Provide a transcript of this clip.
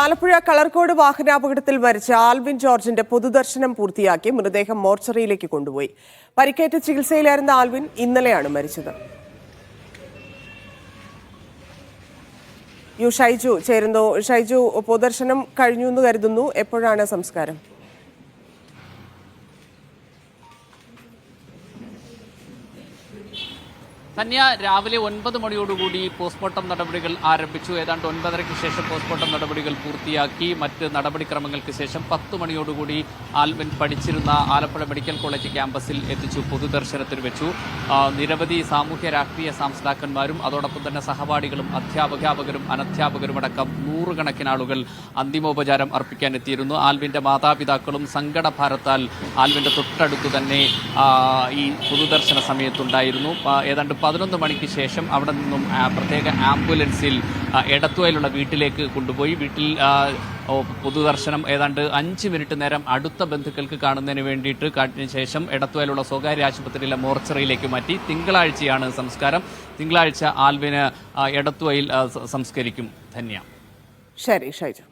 ആലപ്പുഴ കളർക്കോട് വാഹനാപകടത്തിൽ മരിച്ച ആൽവിൻ ജോർജിന്റെ പൊതുദർശനം പൂർത്തിയാക്കി മൃതദേഹം മോർച്ചറിയിലേക്ക് കൊണ്ടുപോയി. പരിക്കേറ്റ് ചികിത്സയിലായിരുന്ന ആൽവിൻ ഇന്നലെയാണ് മരിച്ചത്. ഷൈജു ചേരുന്നു. ഷൈജു, പൊതുദർശനം കഴിഞ്ഞു എന്ന് കരുതുന്നു. എപ്പോഴാണ് സംസ്കാരം? തന്യ രാവിലെ 9 മണിയോടുകൂടി പോസ്റ്റ്മോർട്ടം നടപടികൾ ആരംഭിച്ചു. ഏതാണ്ട് 9:30-ക്ക് ശേഷം പോസ്റ്റ്മോർട്ടം നടപടികൾ പൂർത്തിയാക്കി. മറ്റ് നടപടിക്രമങ്ങൾക്ക് ശേഷം 10 മണിയോടുകൂടി ആൽവിൻ പഠിച്ചിരുന്ന ആലപ്പുഴ മെഡിക്കൽ കോളേജ് ക്യാമ്പസിൽ എത്തിച്ചു, പൊതുദർശനത്തിന് വെച്ചു. നിരവധി സാമൂഹ്യ രാഷ്ട്രീയ സംസ്ഥാക്കന്മാരും അതോടൊപ്പം തന്നെ സഹപാഠികളും അധ്യാപകരും അനധ്യാപകരും അടക്കം നൂറുകണക്കിന് ആളുകൾ അന്തിമോപചാരം അർപ്പിക്കാൻ എത്തിയിരുന്നു. ആൽവിന്റെ മാതാപിതാക്കളും സങ്കടഭാരത്താൽ ആൽവിന്റെ തൊട്ടടുത്തു തന്നെ ഈ പൊതുദർശന സമയത്തുണ്ടായിരുന്നു. ഏതാണ്ട് 11 മണിക്ക് ശേഷം അവിടെ നിന്നും പ്രത്യേക ആംബുലൻസിൽ എടത്തുവയിലുള്ള വീട്ടിലേക്ക് കൊണ്ടുപോയി. വീട്ടിൽ പൊതുദർശനം ഏതാണ്ട് 5 മിനിറ്റ് നേരം അടുത്ത ബന്ധുക്കൾക്ക് കാണുന്നതിന് വേണ്ടിയിട്ട് കാട്ടിന് ശേഷം എടത്തുവയിലുള്ള സ്വകാര്യ ആശുപത്രിയിലെ മോർച്ചറിയിലേക്ക് മാറ്റി. തിങ്കളാഴ്ചയാണ് സംസ്കാരം. തിങ്കളാഴ്ച ആൽവിന് എടത്തുവയിൽ സംസ്കരിക്കും. ധന്യ. ശരി ഷൈജു.